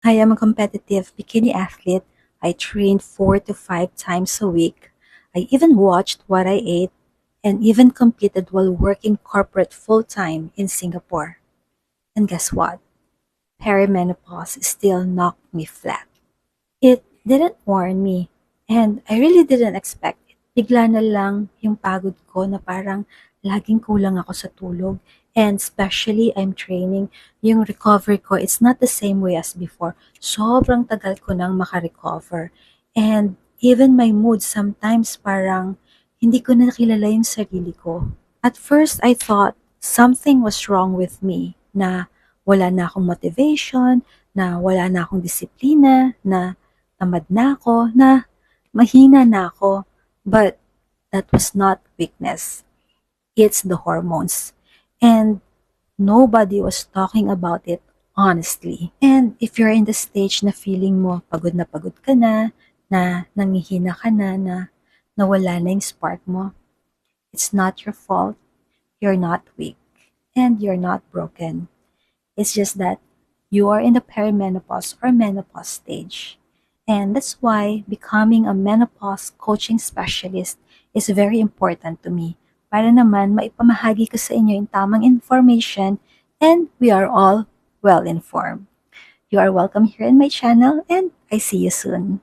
I am a competitive bikini athlete. I train 4 to 5 times a week. I even watched what I ate and even competed while working corporate full time in Singapore. And guess what? Perimenopause still knocked me flat. It didn't warn me, and I really didn't expect it. Bigla na lang yung pagod ko na parang laging kulang ako sa tulog. And especially I'm training, yung recovery ko, it's not the same way as before. Sobrang tagal ko nang makarecover. And even my mood sometimes parang hindi ko na kilala yung sarili ko. At first, I thought something was wrong with me, na wala na akong motivation, na wala na akong disiplina, na tamad na ako, na mahina na ako. But that was not weakness. It's the hormones. And nobody was talking about it honestly. And if you're in the stage na feeling mo na pagod ka na nangihina ka na nawala na yung spark mo, it's not your fault. You're not weak. And you're not broken. It's just that you are in the perimenopause or menopause stage. And that's why becoming a menopause coaching specialist is very important to me para naman maipamahagi ko sa inyo yung tamang information and we are all well informed. You are welcome here in my channel and I see you soon.